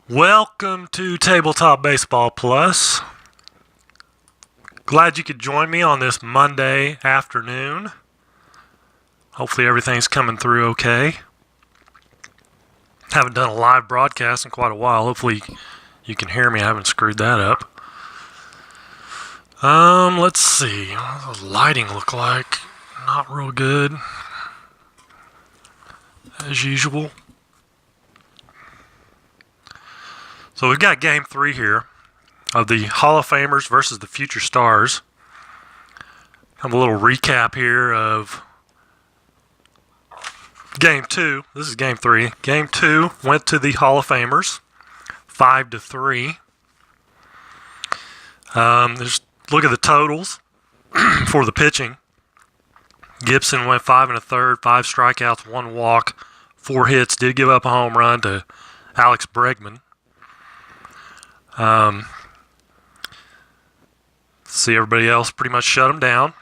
Welcome to Tabletop Baseball Plus. Glad you could join me on this Monday afternoon. Hopefully everything's coming through okay. Haven't done a live broadcast in quite a while. Hopefully you can hear me. I haven't screwed that up. Let's see. What does the lighting look like? Not real good. As usual. So we've got Game 3 here of the Hall of Famers versus the Future Stars. Have a little recap here of Game 2. This is Game 3. Game 2 went to the Hall of Famers, 5-3. Just look at the totals for the pitching. Gibson went 5 1/3, 5 strikeouts, 1 walk, 4 hits. Did give up a home run to Alex Bregman. See, everybody else pretty much shut him down.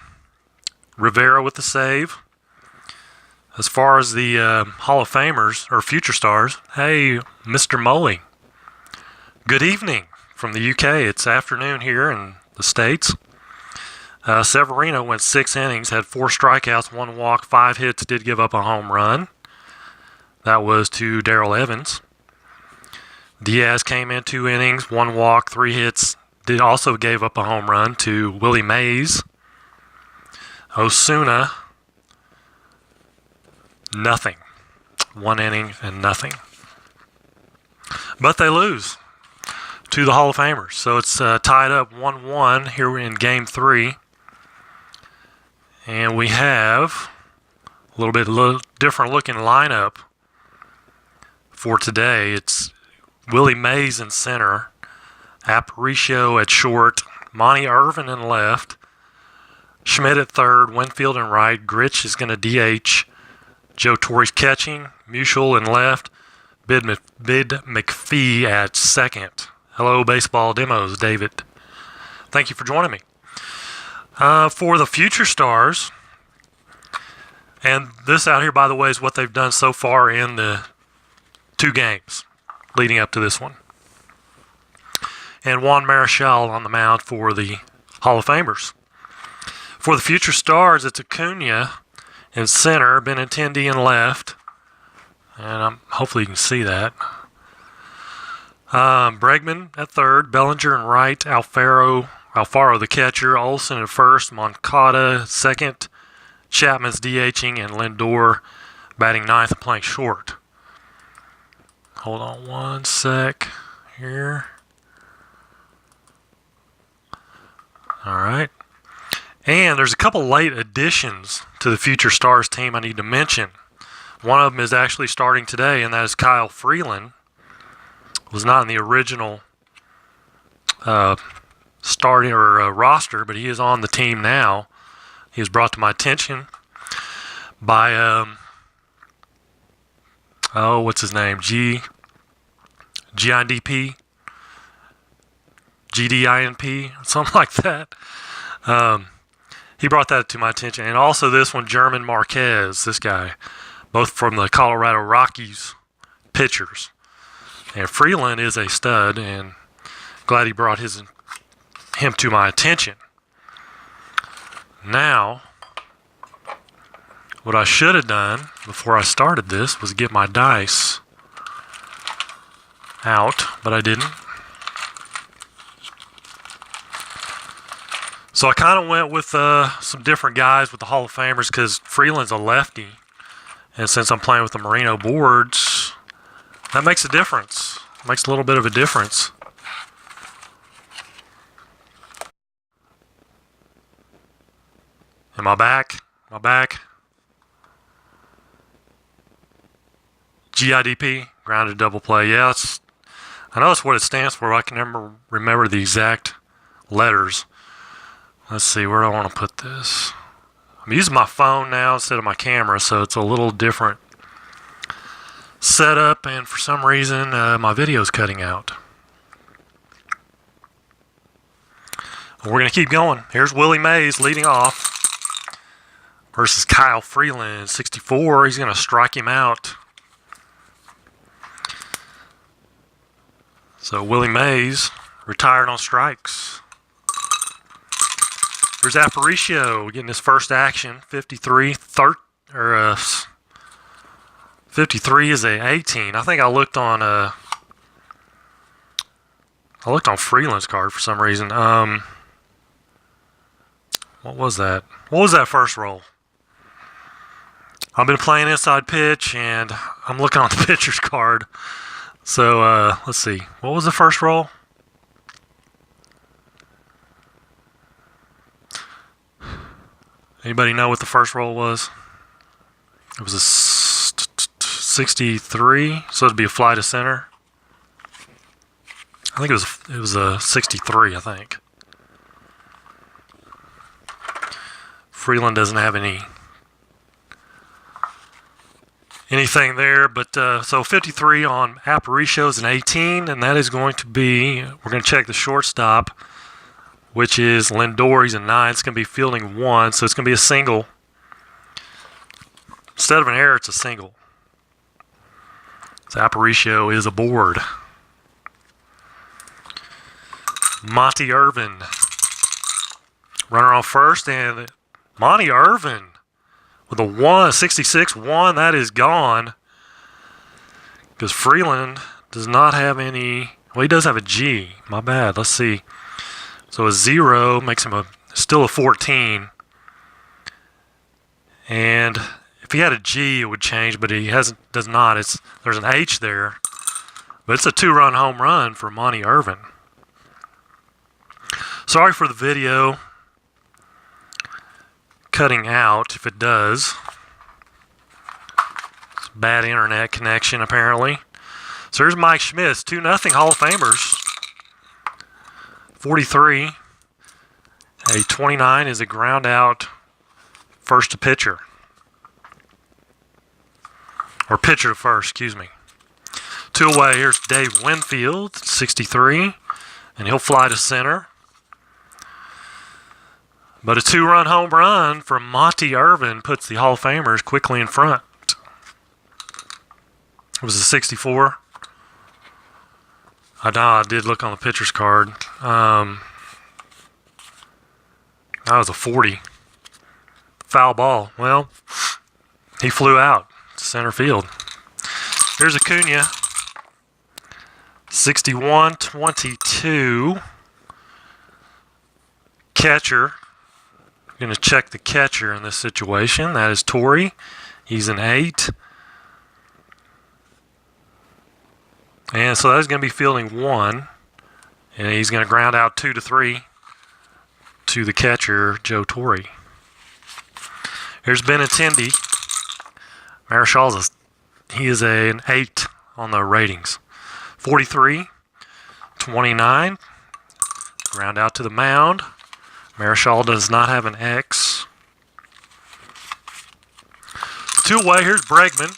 Rivera with the save. As far as the Hall of Famers, or Future Stars, hey, Mr. Moley. Good evening from the UK. It's afternoon here in the States. Severino went 6 innings, had 4 strikeouts, 1 walk, 5 hits, did give up a home run. That was to Darrell Evans. Diaz came in 2 innings, 1 walk, 3 hits. Also gave up a home run to Willie Mays. Osuna, nothing. 1 inning and nothing. But they lose to the Hall of Famers. So it's tied up 1-1 here in Game 3. And we have a little different looking lineup for today. It's Willie Mays in center, Aparicio at short, Monty Irvin in left, Schmidt at third, Winfield in right, Gritch is going to DH, Joe Torre's catching, Musial in left, Bid McPhee at second. Hello, Baseball Demos, David. Thank you for joining me. For the Future Stars, and this out here, by the way, is what they've done so far in the 2 games leading up to this one. And Juan Marichal on the mound for the Hall of Famers. For the Future Stars, it's Acuna in center, Benintendi in left, and hopefully you can see that. Bregman at third, Bellinger in right, Alfaro the catcher, Olsen at first, Moncada second, Chapman's DHing, and Lindor batting ninth and playing short. Hold on one sec here. All right. And there's a couple late additions to the Future Stars team I need to mention. One of them is actually starting today, and that is Kyle Freeland. Was not in the original starting or roster, but he is on the team now. He was brought to my attention by what's his name? GIDP, GDINP, something like that. He brought that to my attention. And also this one, German Marquez, this guy, both from the Colorado Rockies pitchers. And Freeland is a stud, and glad he brought him to my attention. Now, what I should have done before I started this was get my dice out, but I didn't. So I kind of went with some different guys with the Hall of Famers because Freeland's a lefty, and since I'm playing with the Merino boards, that makes a difference. Makes a little bit of a difference. Am I back? Am I back? GIDP, grounded double play. Yeah, I know that's what it stands for. I can never remember the exact letters. Let's see, where do I want to put this? I'm using my phone now instead of my camera, so it's a little different setup, and for some reason, my video's cutting out. We're going to keep going. Here's Willie Mays leading off versus Kyle Freeland, 64. He's going to strike him out. So Willie Mays retired on strikes. Here's Aparicio getting his first action. 53 is a 18. I think I looked on Freeland's card for some reason. What was that? What was that first roll? I've been playing inside pitch, and I'm looking on the pitcher's card. So, let's see. What was the first roll? Anybody know what the first roll was? It was a 63, so it'd be a fly to center. I think it was a 63, I think. Freeland doesn't have anything there, but so 53 on Aparicio is an 18, and that is going to be, we're going to check the shortstop, which is Lindor. He's a 9. It's going to be fielding 1, so it's going to be a single. Instead of an error, it's a single. So Aparicio is aboard. Monty Irvin, runner on first, and Monty Irvin with a 66-1, that is gone. Because Freeland does not have any, well, he does have a G, my bad, let's see. So a 0 makes him still a 14. And if he had a G, it would change, but he does not. There's an H there. But it's a 2-run home run for Monty Irvin. Sorry for the video cutting out, if it does. It's bad internet connection, apparently. So here's Mike Schmitz, 2-0 Hall of Famers. 43. A 29 is a ground out first to pitcher. Or pitcher to first, excuse me. 2 away, here's Dave Winfield, 63. And he'll fly to center. But a 2-run home run from Monty Irvin puts the Hall of Famers quickly in front. It was a 64. I did look on the pitcher's card. That was a 40. Foul ball. Well, he flew out to center field. Here's Acuna. 61-22. Catcher. Going to check the catcher in this situation. That is Torrey. He's an 8. And so that's going to be fielding 1. And he's going to ground out 2-3 to the catcher, Joe Torre. Here's Benintendi. Marischal is an 8 on the ratings. 43, 29. Ground out to the mound. Marischal does not have an X. 2 away, here's Bregman.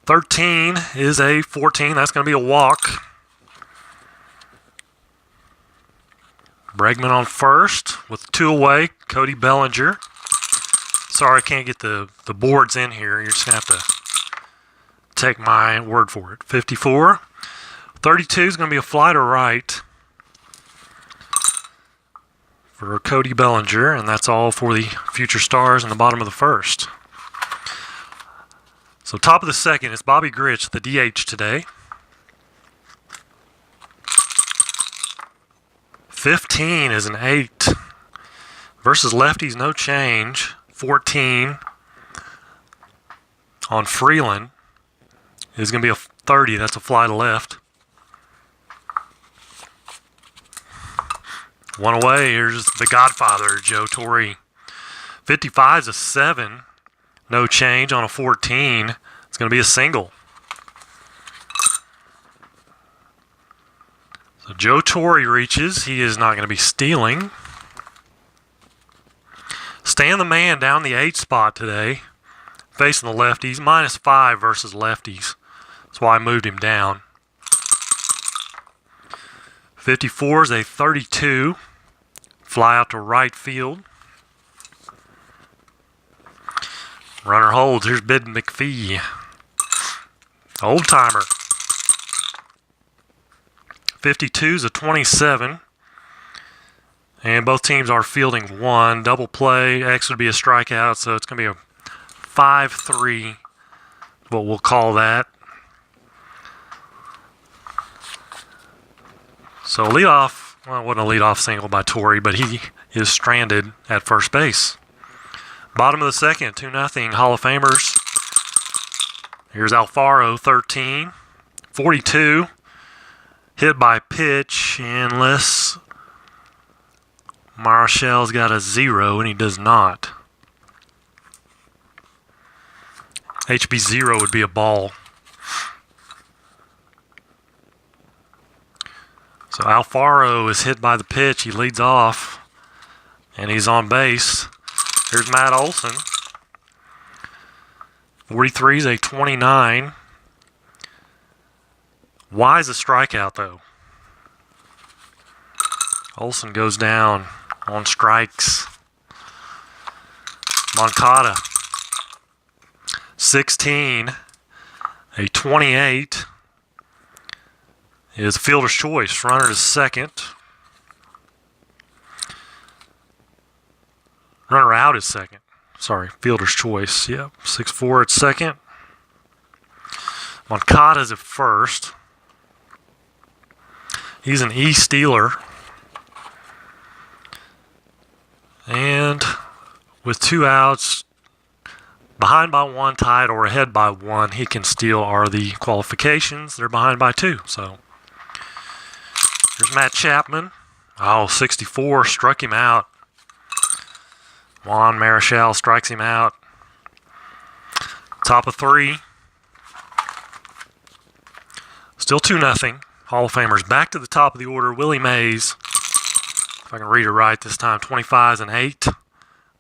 13 is a 14. That's going to be a walk. Bregman on first with 2 away. Cody Bellinger. Sorry, I can't get the boards in here. You're just going to have to take my word for it. 54. 32 is going to be a fly to right for Cody Bellinger, and that's all for the future stars in the bottom of the first. So top of the second, it's Bobby Grich, the DH today. 15 is an 8. Versus lefties, no change. 14 on Freeland is going to be a 30. That's a fly to left. 1 away, here's the Godfather, Joe Torre. 55 is a 7. No change on a 14. It's going to be a single. So Joe Torre reaches. He is not going to be stealing. Stan the Man down the 8 spot today. Facing the lefties. -5 versus lefties. That's why I moved him down. 54 is a 32. Fly out to right field. Runner holds. Here's Bid McPhee. Old timer. 52 is a 27. And both teams are fielding one. Double play, X would be a strikeout, so it's going to be a 5-3, what we'll call that. So leadoff, well, it wasn't a leadoff single by Torrey, but he is stranded at first base. Bottom of the second, 2-0, Hall of Famers. Here's Alfaro, 13. 42, hit by pitch, unless Marshall's got a 0, and he does not. HB 0 would be a ball. So Alfaro is hit by the pitch. He leads off, and he's on base. Here's Matt Olson. 43 is a 29. Why is a strikeout, though? Olson goes down on strikes. Moncada. 16, a 28 is fielder's choice. Runner to second. Runner out is second. Sorry, fielder's choice. Yep, 6-4 at second. Moncada's at first. He's an E-stealer. And with 2 outs, behind by 1, tied, or ahead by 1, he can steal are the qualifications. They're behind by 2. So here's Matt Chapman. Oh, 64, struck him out. Juan Marichal strikes him out. Top of 3. Still 2-0. Hall of Famers back to the top of the order. Willie Mays, if I can read it right this time, 25 and 8.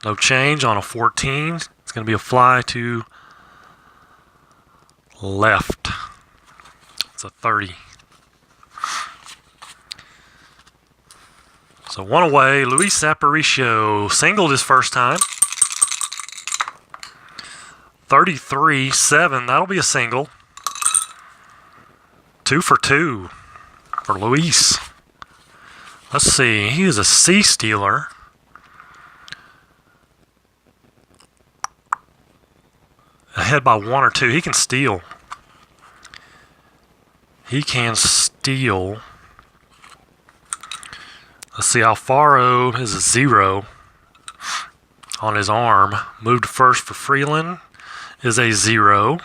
No change on a 14. It's going to be a fly to left. It's a 30. So 1 away. Luis Aparicio singled his first time. 33-7. That'll be a single. 2 for 2 for Luis. Let's see. He is a C-stealer. Ahead by 1 or 2. He can steal. He can steal. Let's see. Alfaro is a 0 on his arm. Moved to first for Freeland is a 0.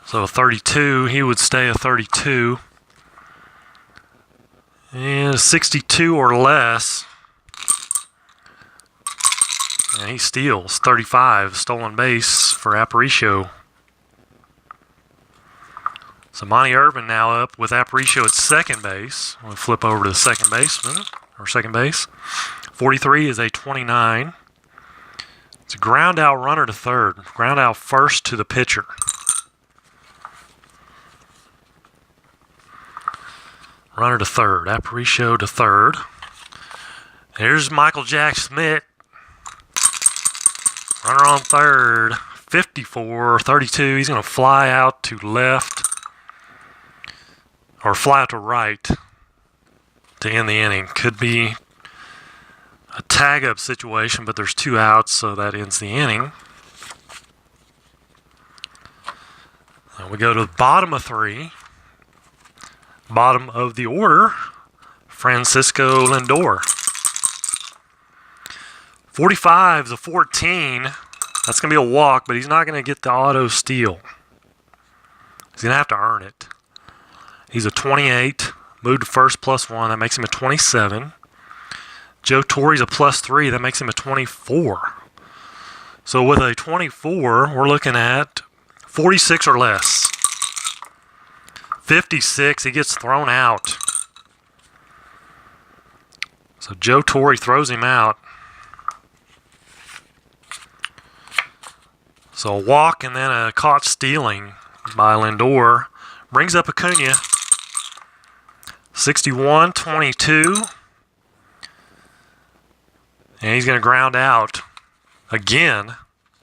So a 32. He would stay a 32. And 62 or less. And he steals. 35. Stolen base for Aparicio. So Monty Irvin now up with Aparicio at second base. We'll flip over to the second baseman, or second base. 43 is a 29. It's a ground out runner to third. Ground out first to the pitcher. Runner to third. Aparicio to third. Here's Michael Jack Schmidt. Runner on third. 54, 32. He's going to fly out to left. Or fly out to right to end the inning. Could be a tag-up situation, but there's 2 outs, so that ends the inning. And we go to the bottom of 3. Bottom of the order, Francisco Lindor. 45 is a 14. That's going to be a walk, but he's not going to get the auto steal. He's going to have to earn it. He's a 28. Moved to first +1. That makes him a 27. Joe Torre's a +3. That makes him a 24. So with a 24, we're looking at 46 or less. 56, he gets thrown out. So Joe Torre throws him out. So a walk and then a caught stealing by Lindor brings up Acuna. 61-22. And he's going to ground out again.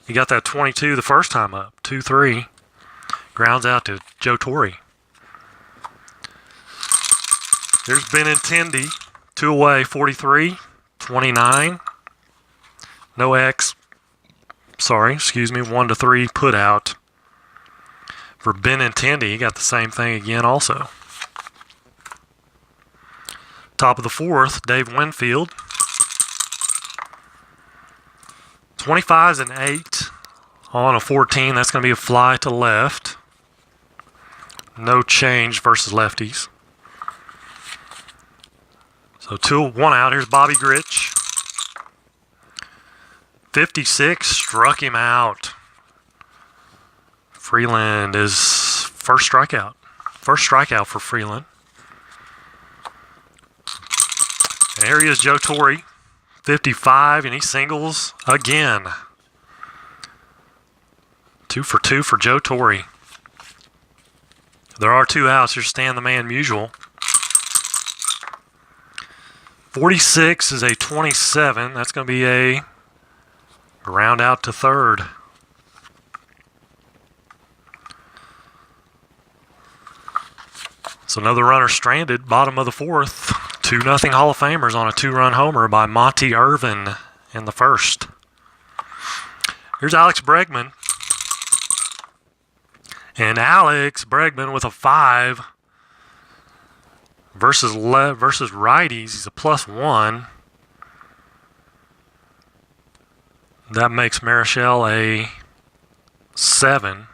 He got that 22 the first time up. 2-3. Grounds out to Joe Torre. Here's Benintendi, 2 away, 43, 29. No X. Sorry, excuse me, 1-3 put out. For Benintendi, he got the same thing again also. Top of the fourth, Dave Winfield. 25s and 8 on a 14. That's going to be a fly to left. No change versus lefties. So 1 out. Here's Bobby Grich. 56 struck him out. Freeland is first strikeout. First strikeout for Freeland. And here he is, Joe Torre. 55, and he singles again. 2 for 2 for Joe Torre. There are 2 outs. Here's Stan the Man Musial. 46 is a 27. That's going to be a ground out to third. So another runner stranded, bottom of the fourth. 2-0 Hall of Famers on a 2-run homer by Monty Irvin in the first. Here's Alex Bregman. And Alex Bregman with a 5 versus righties. He's a +1. That makes Marichal a 7.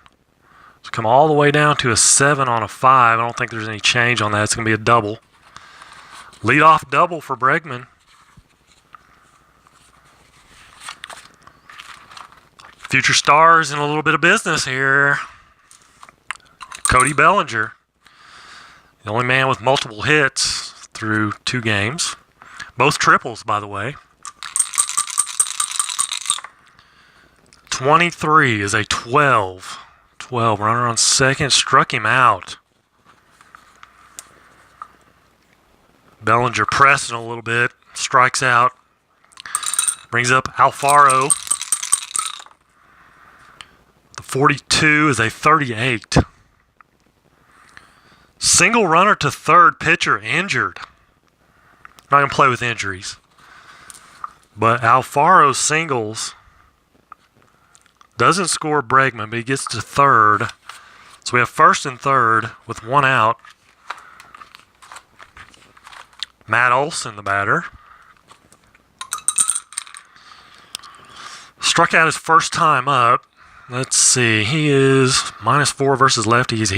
So come all the way down to a 7 on a 5. I don't think there's any change on that. It's going to be a double. Leadoff double for Bregman. Future stars in a little bit of business here. Cody Bellinger. The only man with multiple hits through 2 games. Both triples, by the way. 23 is a 12. 12. Runner on second. Struck him out. Bellinger pressing a little bit. Strikes out. Brings up Alfaro. The 42 is a 38. Single runner to third, pitcher injured. Not going to play with injuries. But Alfaro singles. Doesn't score Bregman, but he gets to third. So we have first and third with 1 out. Matt Olson, the batter. Struck out his first time up. Let's see. He is -4 versus lefties.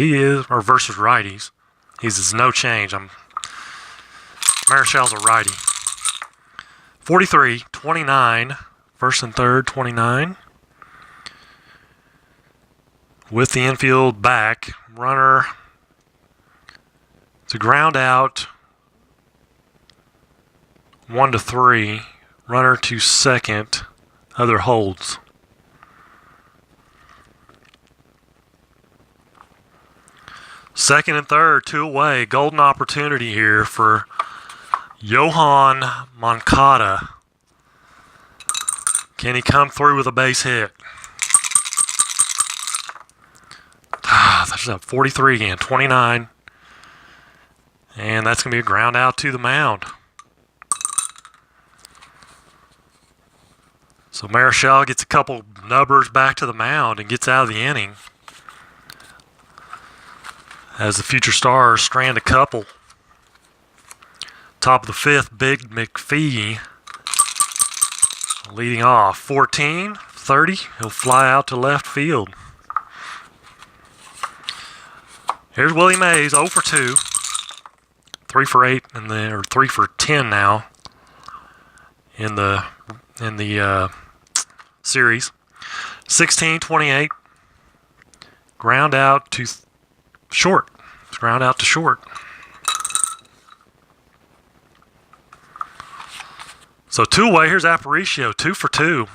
Or versus righties. He's no change. Marichal's a righty. 43, 29. First and third, 29. With the infield back. Runner. It's a ground out. 1-3. Runner to second. Other holds. Second and third, 2 away. Golden opportunity here for Johan Moncada. Can he come through with a base hit? That's that 43 again. 29. And that's going to be a ground out to the mound. So Marichal gets a couple nubbers back to the mound and gets out of the inning. As the future stars strand a couple. Top of the fifth, Big McPhee leading off. 14, 30, he'll fly out to left field. Here's Willie Mays, 0 for 2. 3 for 8, or 3 for 10 now in the series. 16, 28. Ground out to short. Ground out to short. So 2 away. Here's Aparicio, 2 for 2.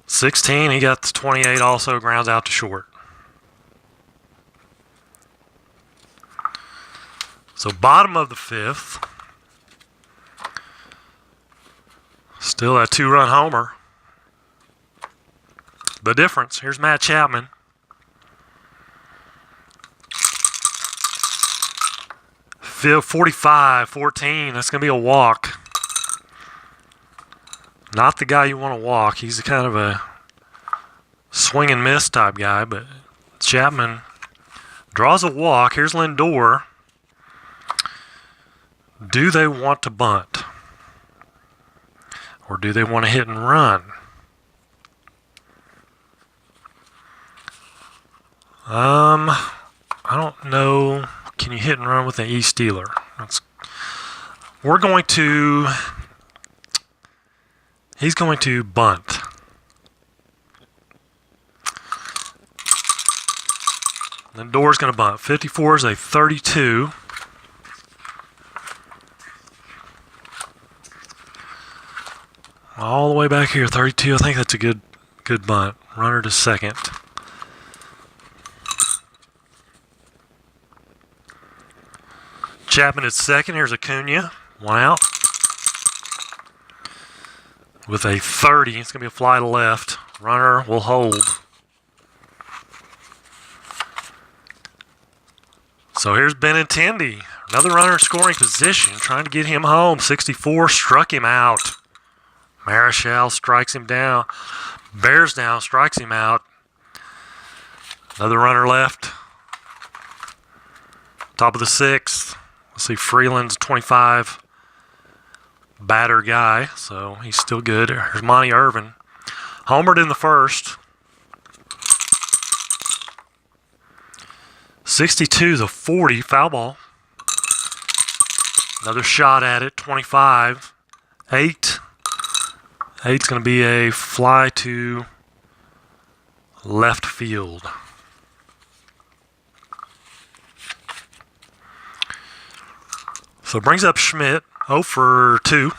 16. He got the 28 also. Grounds out to short. So bottom of the fifth. Still a 2-run homer. The difference. Here's Matt Chapman. 45-14. That's going to be a walk. Not the guy you want to walk. He's kind of a swing and miss type guy, but Chapman draws a walk. Here's Lindor. Do they want to bunt? Or do they want to hit and run? I don't know. Can you hit and run with an E-Stealer? We're going to... He's going to bunt. Lindor's going to bunt. 54 is a 32. All the way back here, 32. I think that's a good bunt. Runner to second. Chapman at second. Here's Acuna. One out. With a 30. It's going to be a fly to left. Runner will hold. So here's Benintendi. Another runner in scoring position. Trying to get him home. 64 struck him out. Marichal strikes him down. Bears down, strikes him out. Another runner left. Top of the sixth. Let's see, Freeland's 25 batter guy, so he's still good. There's Monty Irvin. Homered in the first. 62 to 40, foul ball. Another shot at it, 25. 8. 8's going to be a fly to left field. So it brings up Schmidt, 0 for 2.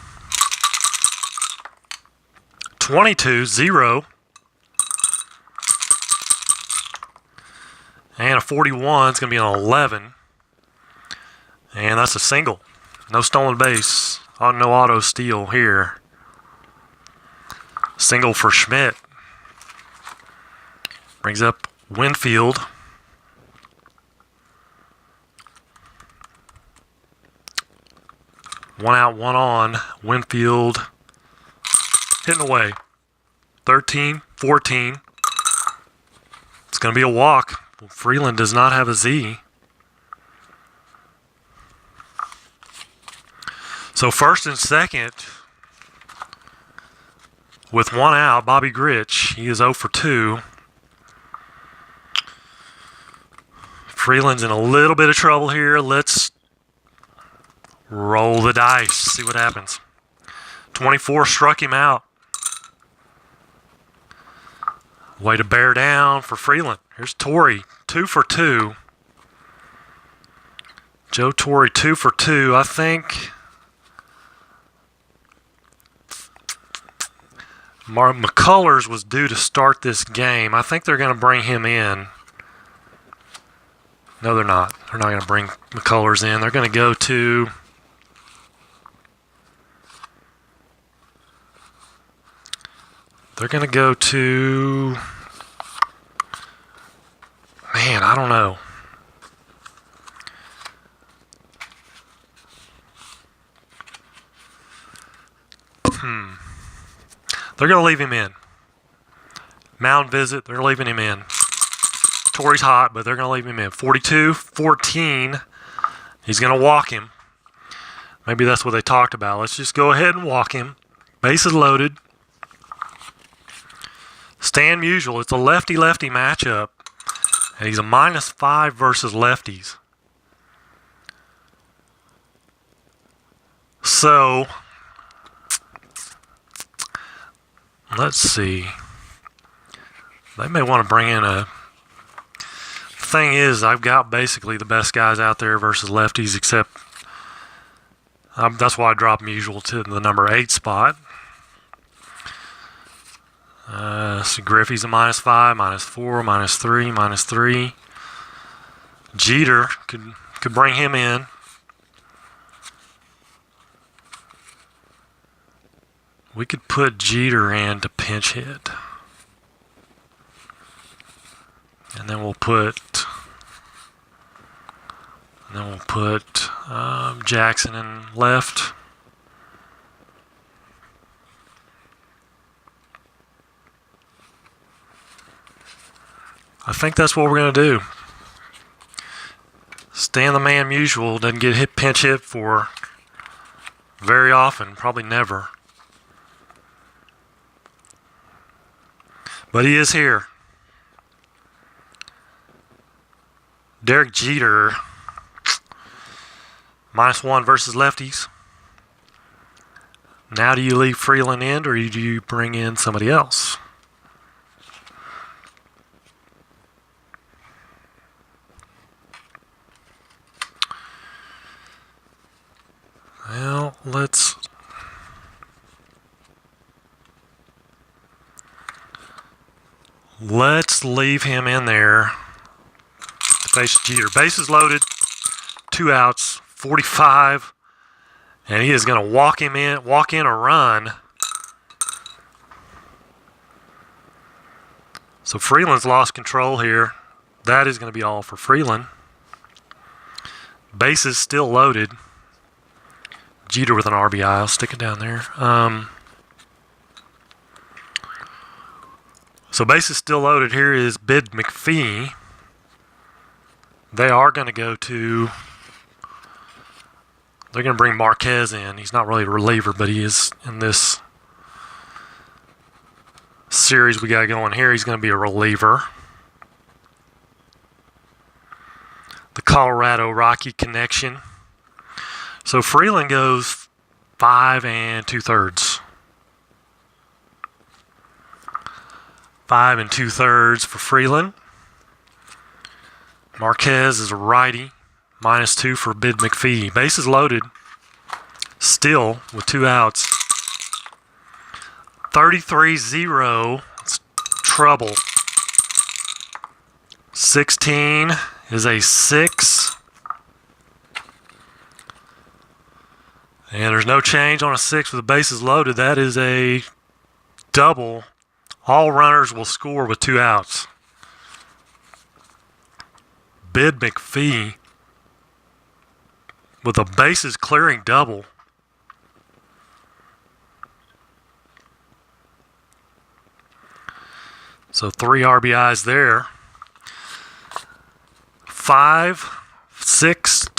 22, 0. And a 41 is going to be an 11. And that's a single. No stolen base. No auto steal here. Single for Schmidt. Brings up Winfield. One out, one on. Winfield hitting away. 13, 14. It's going to be a walk. Freeland does not have a Z. So first and second, with one out, Bobby Grich. He is 0 for 2. Freeland's in a little bit of trouble here. Let's roll the dice, see what happens. 24 struck him out. Way to bear down for Freeland. Here's Torrey, 2 for 2. Joe Torrey, 2 for 2. I think McCullers was due to start this game. I think they're going to bring him in. No, they're not. They're not going to bring McCullers in. They're going to go to... They're going to go to... Man, I don't know. They're going to leave him in. Mound visit, they're leaving him in. Torrey's hot, but they're going to leave him in. 42-14. He's going to walk him. Maybe that's what they talked about. Let's just go ahead and walk him. Bases loaded. Stan Musial. It's a lefty-lefty matchup. And he's a -5 versus lefties. So, let's see. They may want to bring in a... Thing is, I've got basically the best guys out there versus lefties, except that's why I dropped Musial to the number 8 spot. So Griffey's a -5, -4, -3, -3. Jeter could bring him in. We could put Jeter in to pinch hit. And then we'll put Jackson in left. I think that's what we're going to do. Stan the Man Musial doesn't get pinch hit for very often, probably never. But he is here. Derek Jeter, -1 versus lefties. Now do you leave Freeland in, or do you bring in somebody else? Well, let's leave him in there to face Jeter. Bases loaded, 2 outs, 45, and he is going to walk in a run. So Freeland's lost control here. That is going to be all for Freeland. Bases still loaded. Jeter with an RBI. I'll stick it down there. So bases still loaded. Here is Bid McPhee. They are going to go to... They're going to bring Marquez in. He's not really a reliever, but he is in this series we got going here. He's going to be a reliever. The Colorado Rocky connection. So Freeland goes 5 2/3. 5 2/3 for Freeland. Marquez is a righty. -2 for Bid McPhee. Bases loaded. Still with 2 outs. 33-0. It's trouble. 16 is a 6. And there's no change on a 6 with the bases loaded. That is a double. All runners will score with 2 outs. Bid McPhee with a bases clearing double. So 3 RBIs there. 5-6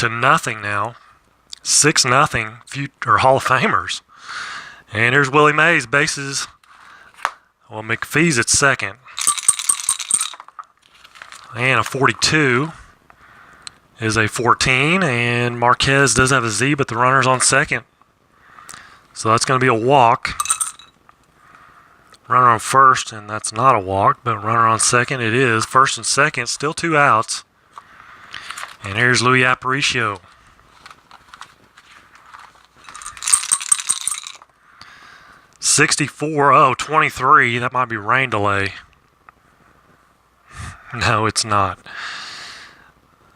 now. 6-0 future Hall of Famers. And here's Willie Mays, bases. Well, McPhee's at second. And a 42 is a 14. And Marquez does have a Z, but the runner's on second. So that's going to be a walk. Runner on first, and that's not a walk, but runner on second it is. First and second, still 2 outs. And here's Louis Aparicio. 23. That might be rain delay. No, it's not.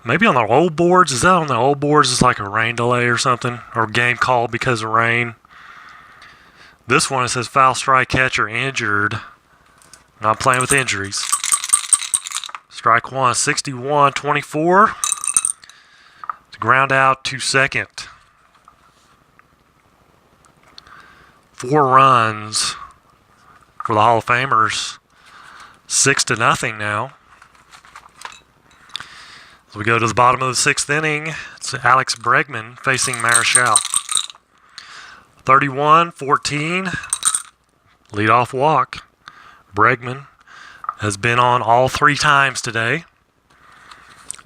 Maybe on the old boards. Is that on the old boards? It's like a rain delay or something, or game called because of rain. This one, it says foul strike, catcher injured. Not playing with injuries. Strike 1, 61-24. Ground out to second. 4 runs for the Hall of Famers. 6-0 now. So we go to the bottom of the 6th inning. It's Alex Bregman facing Marichal. 31-14. Leadoff walk. Bregman has been on all 3 times today.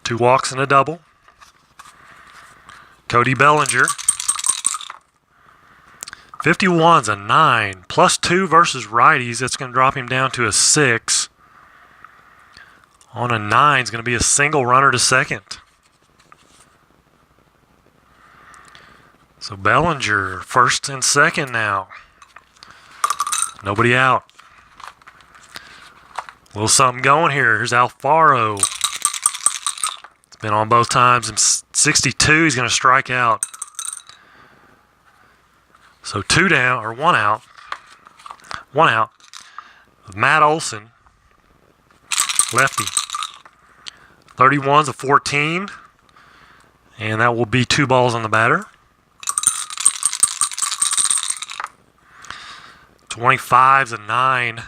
2 walks and a double. Cody Bellinger. 51's a 9. +2 versus righties. That's going to drop him down to a 6. On a 9 is going to be a single runner to second. So Bellinger, first and second now. Nobody out. A little something going here. Here's Alfaro. It's been on both times. And 62, he's going to strike out. So 2 down, or 1 out. 1 out. With Matt Olson. Lefty. 31's a 14. And that will be 2 balls on the batter. 25's a 9.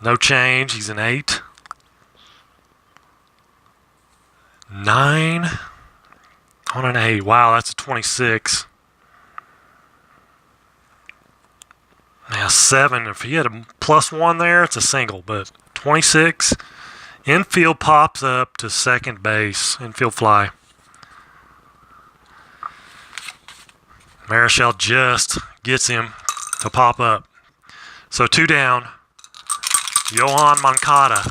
No change. He's an 8. 9 on an 8. Wow, that's a 26. Now 7. If he had a +1 there, it's a single. But 26. Infield pops up to second base. Infield fly. Marichal just gets him to pop up. So 2 down. Yohan Moncada.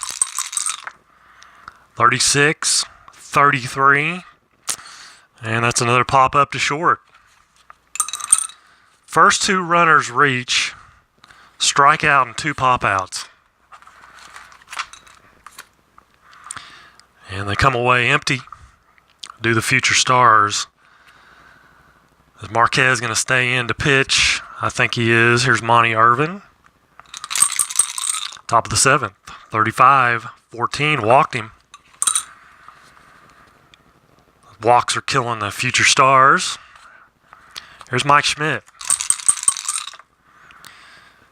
36, 33. And that's another pop up to short. First 2 runners reach. Strikeout and 2 pop outs. And they come away empty. Do the future stars. Is Marquez going to stay in to pitch? I think he is. Here's Monty Irvin. Top of the 7th. 35-14. Walked him. Walks are killing the future stars. Here's Mike Schmidt.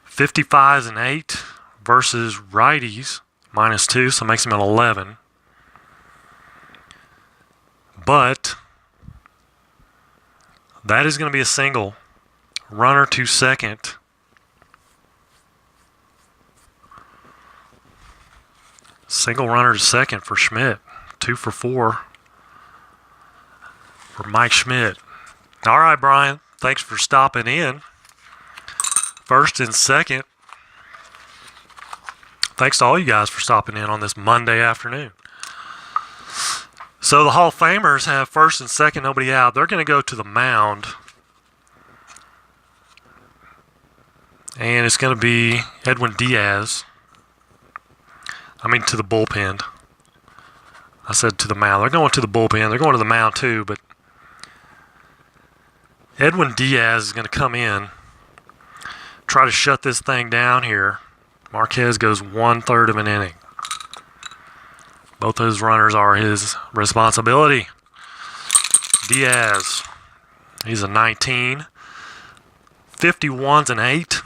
55's an 8 versus righties. -2, so makes him an 11. But that is going to be a single. Runner to second. Single runner to second for Schmidt. 2 for 4 for Mike Schmidt. All right, Brian. Thanks for stopping in. First and second. Thanks to all you guys for stopping in on this Monday afternoon. So the Hall of Famers have first and second, nobody out. They're going to go to the mound. And it's going to be Edwin Diaz. To the bullpen. I said to the mound. They're going to the bullpen. They're going to the mound too, but Edwin Diaz is going to come in, try to shut this thing down here. Marquez goes 1/3 of an inning. Both those runners are his responsibility. Diaz, he's a 19. 51's an 8.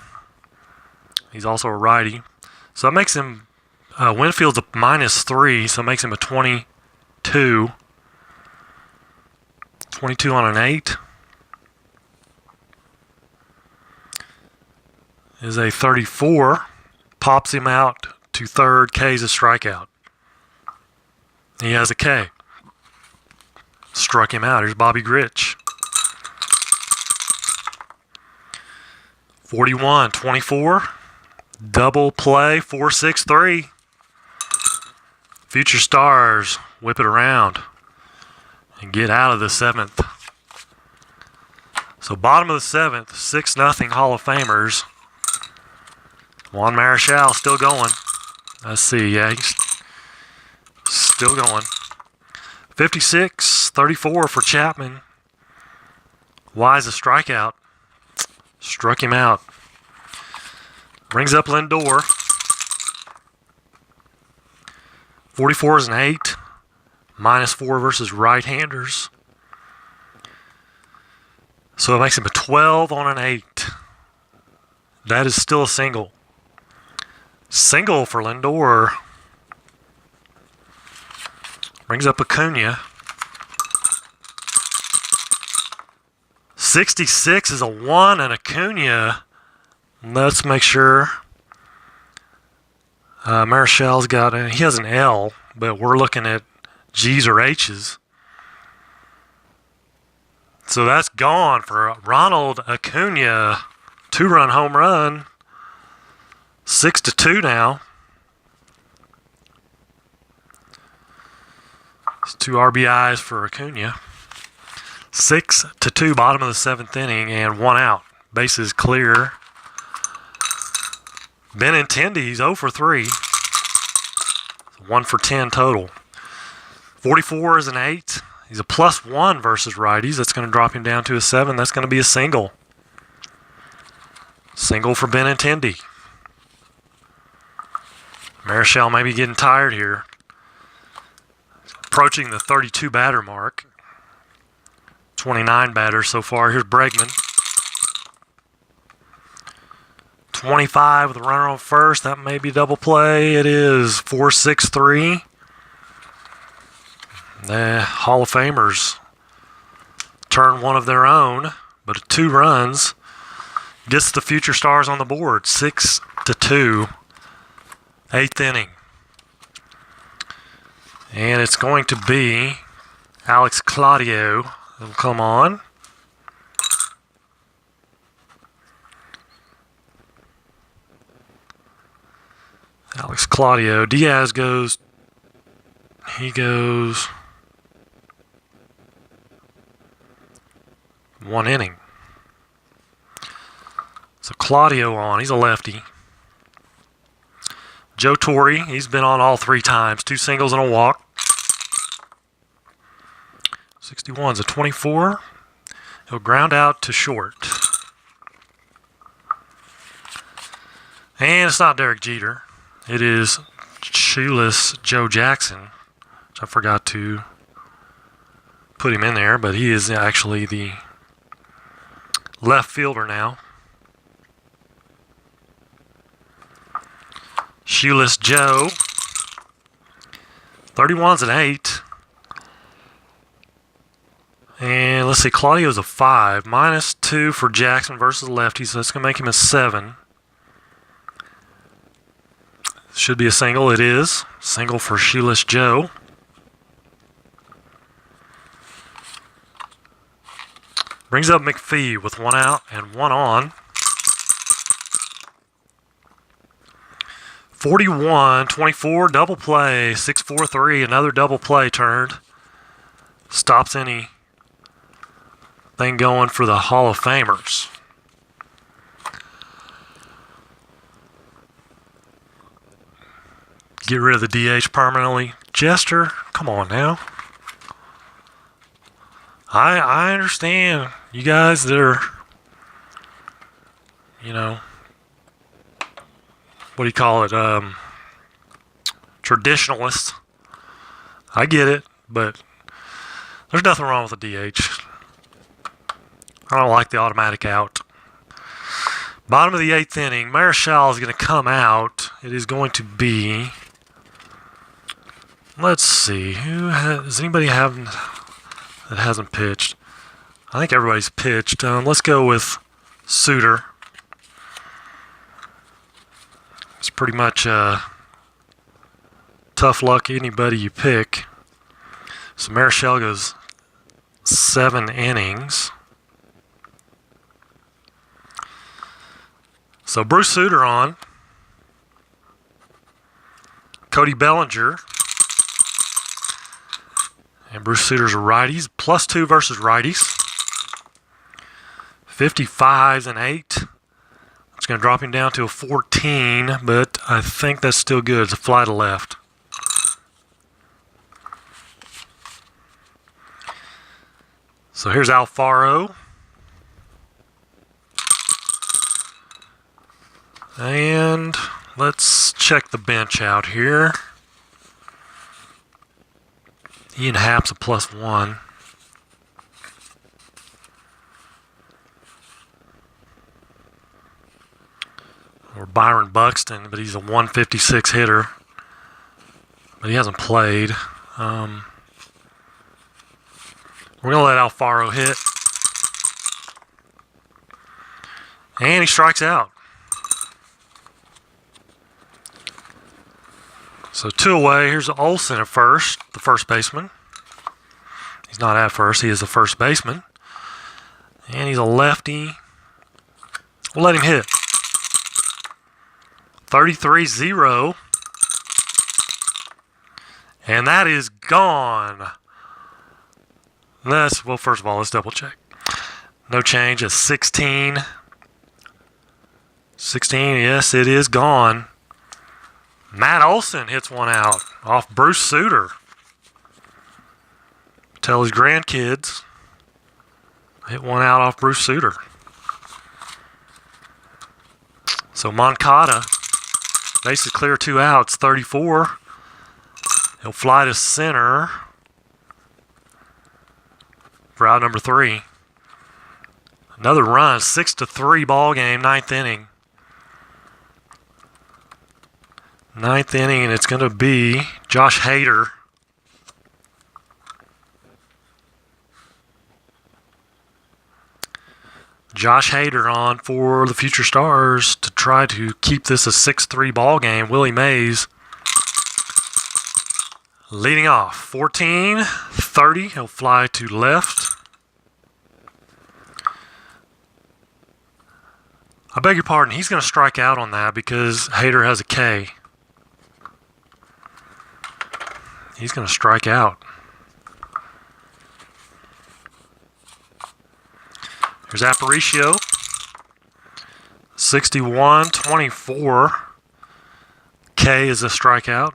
He's also a righty. So that makes him, Winfield's a -3, so it makes him a 22. 22 on an 8. Is a 34. Pops him out to third. K's a strikeout. He has a K. Struck him out. Here's Bobby Grich. 41-24. Double play. 4-6-3. Future stars whip it around and get out of the 7th. So bottom of the 7th, 6-0 Hall of Famers. Juan Marichal still going. Let's see. Yeah, he's still going. 56-34 for Chapman. Wise a strikeout. Struck him out. Brings up Lindor. 44 is an 8. -4 versus right-handers. So it makes him a 12 on an 8. That is still a single. Single for Lindor. Brings up Acuna. 66 is a 1 and Acuna. Let's make sure. Marichal's got he has an L, but we're looking at G's or H's. So that's gone for Ronald Acuna. 2-run home run. 6-2 now. It's 2 RBIs for Acuna. 6-2, bottom of the 7th inning, and 1 out. Bases clear. Benintendi's 0 for 3. 1 for 10 total. 44 is an 8. He's a +1 versus righties. That's going to drop him down to a 7. That's going to be a single. Single for Benintendi. Marichal may be getting tired here. Approaching the 32 batter mark. 29 batters so far. Here's Bregman. 25 with a runner on first. That may be double play. It is 4-6-3. The Hall of Famers turn one of their own, but 2 runs gets the future stars on the board. 6-2. 8th inning. And it's going to be Alex Claudio that'll come on. Alex Claudio. Diaz goes. He goes 1 inning. So Claudio on. He's a lefty. Joe Torre. He's been on all 3 times. 2 singles and a walk. 61's a 24. He'll ground out to short. And it's not Derek Jeter. It is shoeless Joe Jackson, which I forgot to put him in there, but he is actually the left fielder now. Shoeless Joe. 31's an 8. And let's see, Claudio's a 5. -2 for Jackson versus lefty, so that's going to make him a 7. Should be a single. It is. Single for Shoeless Joe. Brings up McPhee with 1 out and 1 on. 41-24, double play. 6-4-3, another double play turned. Stops anything going for the Hall of Famers. Get rid of the DH permanently. Jester, come on now. I understand you guys that are, what do you call it? Traditionalists. I get it, but there's nothing wrong with the DH. I don't like the automatic out. Bottom of the 8th inning, Marichal is going to come out. It is going to be, let's see, does anybody have that hasn't pitched? I think everybody's pitched. Let's go with Suter. It's pretty much tough luck anybody you pick. So Marichal goes 7 innings. So Bruce Suter on. Cody Bellinger. And Bruce Suter's a righties. +2 versus righties. 55's an 8. It's going to drop him down to a 14, but I think that's still good. It's a fly to left. So here's Alfaro. And let's check the bench out here. Ian Happ's a +1. Or Byron Buxton, but he's a 156 hitter. But he hasn't played. We're going to let Alfaro hit. And he strikes out. So 2 away. Here's Olsen at first, the first baseman. He's not at first. He is the first baseman. And he's a lefty. We'll let him hit. 33-0. And that is gone. Well, first of all, let's double check. No change at 16. 16, yes, it is gone. Matt Olson hits 1 out off Bruce Suter. Tell his grandkids. Hit 1 out off Bruce Suter. So Moncada basically clear 2 outs, 34. He'll fly to center. for out number 3. Another run, 6-3 ball game, 9th inning. 9th inning, and it's going to be Josh Hader. Josh Hader on for the Future Stars to try to keep this a 6-3 ball game. Willie Mays leading off. 14-30. He'll fly to left. I beg your pardon. He's going to strike out on that because Hader has a K. He's going to strike out. Here's Aparicio. 61-24. K is a strikeout.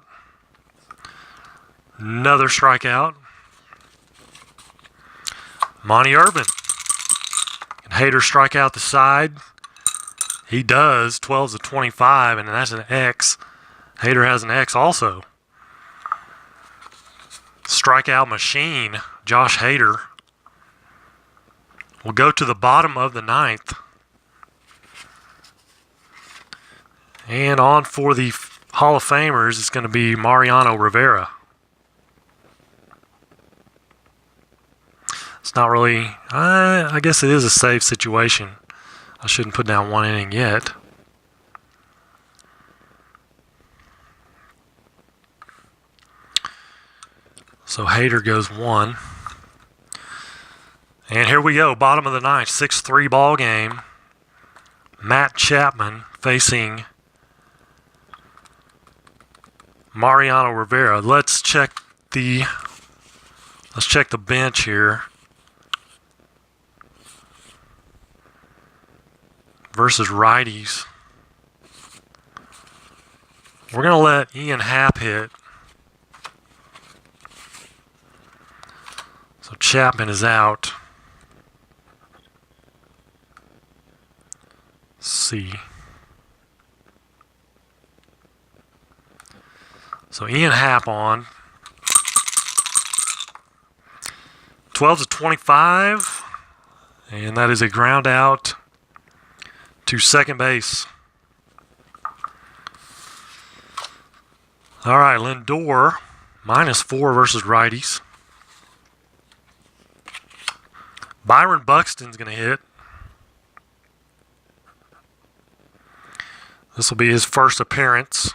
Another strikeout. Monty Urban. And Hader strike out the side. He does. 12-25, and that's an X. Hader has an X also. Strikeout machine, Josh Hader. We'll go to the bottom of the 9th. And on for the Hall of Famers is going to be Mariano Rivera. It's not really, I guess it is a safe situation. I shouldn't put down 1 inning yet. So Hader goes 1. And here we go, bottom of the 9th, 6-3 ball game. Matt Chapman facing Mariano Rivera. Let's check the bench here. Versus righties. We're going to let Ian Happ hit. So Chapman is out. C. So Ian Happ on. 12-25. And that is a ground out to second base. All right, Lindor, -4 versus righties. Byron Buxton's going to hit. This will be his first appearance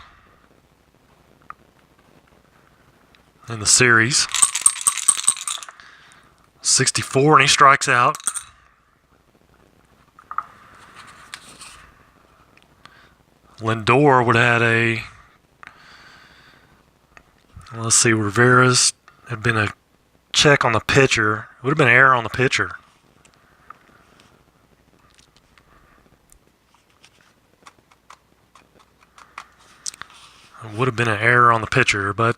in the series. 64, and he strikes out. Lindor would have had a, let's see, Rivera's had been a check on the pitcher. It would have been an error on the pitcher. It would have been an error on the pitcher, but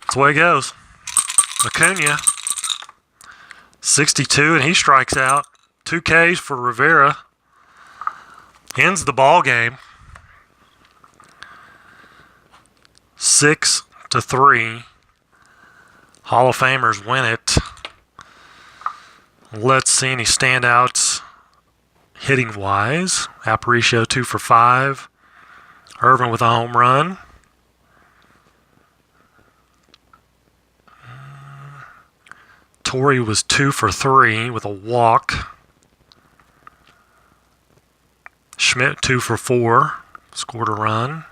that's the way it goes. Acuna, 62, and he strikes out. 2 Ks for Rivera. Ends the ball game. 6-3. Hall of Famers win it. Let's see any standouts hitting wise. Aparicio 2 for 5. Irvin with a home run. Torrey was 2 for 3 with a walk. Schmidt 2 for 4. Scored a run.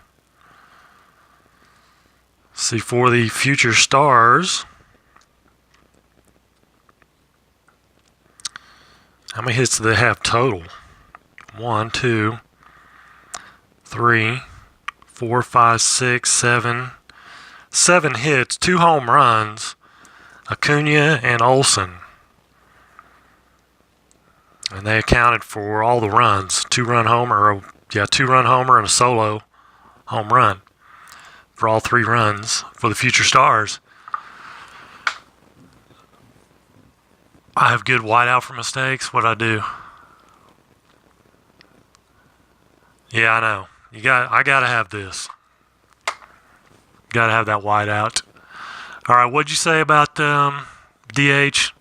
See, for the Future Stars, how many hits do they have total? 1, 2, 3, 4, 5, 6, 7. 7 hits, 2 home runs. Acuna and Olsen. And they accounted for all the runs. 2-run homer, 2-run homer and a solo home run for all 3 runs for the Future Stars. I have good whiteout for mistakes. What'd I do? Yeah, I know. I gotta have this. Gotta have that whiteout. All right, what'd you say about DH?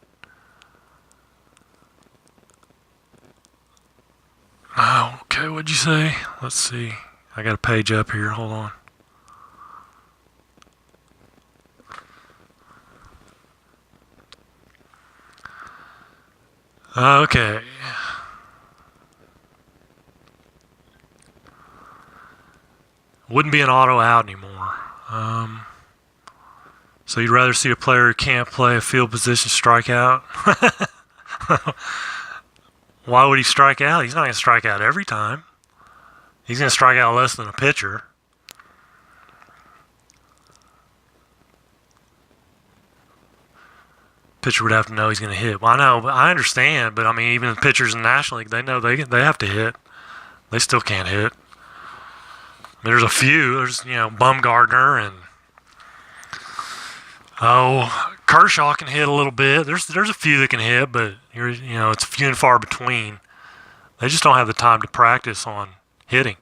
Oh, okay, what'd you say? Let's see. I got a page up here. Hold on. Okay. Wouldn't be an auto out anymore. So you'd rather see a player who can't play a field position strike out? Why would he strike out? He's not going to strike out every time. He's going to strike out less than a pitcher. Pitcher would have to know he's going to hit. Well, I know, but I understand. But I mean, even the pitchers in the National League, they know they have to hit. They still can't hit. I mean, there's a few. There's Bumgarner and Kershaw can hit a little bit. There's a few that can hit, but it's few and far between. They just don't have the time to practice on hitting.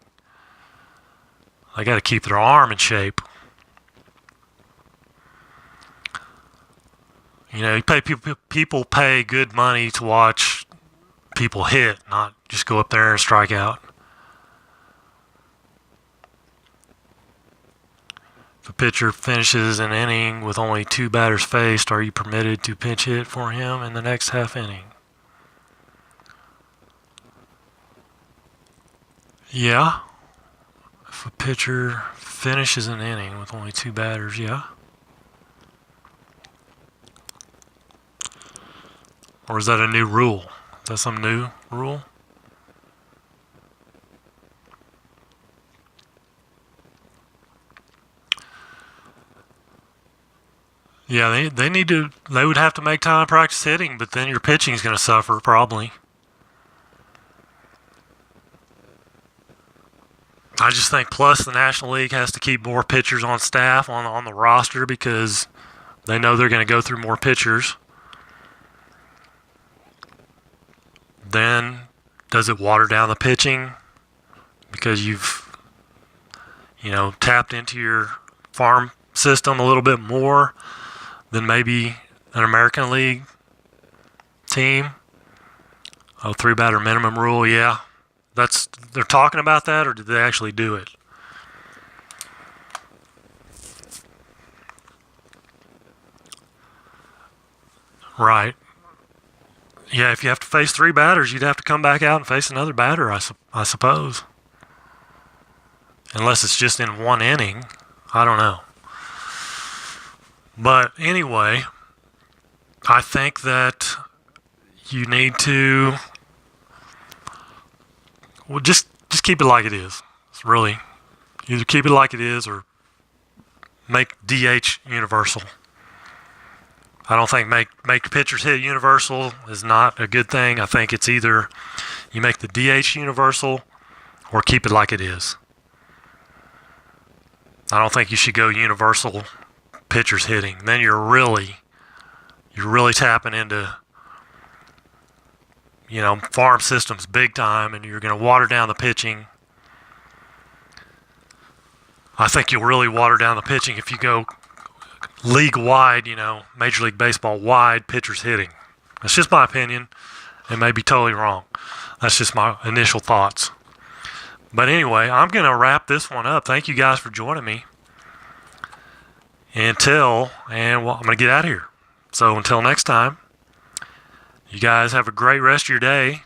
They got to keep their arm in shape. You pay people pay good money to watch people hit, not just go up there and strike out. If a pitcher finishes an inning with only 2 batters faced, are you permitted to pinch hit for him in the next half inning? Yeah. If a pitcher finishes an inning with only 2 batters, yeah. Or is that a new rule? Is that some new rule? Yeah, they need to. They would have to make time to practice hitting, but then your pitching is going to suffer probably. I just think plus the National League has to keep more pitchers on staff on the roster because they know they're going to go through more pitchers. Then does it water down the pitching because you've tapped into your farm system a little bit more than maybe an American League team? 3-batter minimum rule, yeah. They're talking about that, or did they actually do it? Right. Yeah, if you have to face 3 batters, you'd have to come back out and face another batter, I suppose. Unless it's just in one inning. I don't know. But anyway, I think that you need to just keep it like it is. It's really either keep it like it is or make DH universal. I don't think make pitchers hit universal is not a good thing. I think it's either you make the DH universal or keep it like it is. I don't think you should go universal pitchers hitting. Then you're really tapping into farm systems big time, and you're going to water down the pitching. I think you'll really water down the pitching if you go league wide, Major League Baseball wide pitchers hitting. That's just my opinion. It may be totally wrong. That's just my initial thoughts. But anyway, I'm going to wrap this one up. Thank you guys for joining me. I'm going to get out of here. So until next time, you guys have a great rest of your day.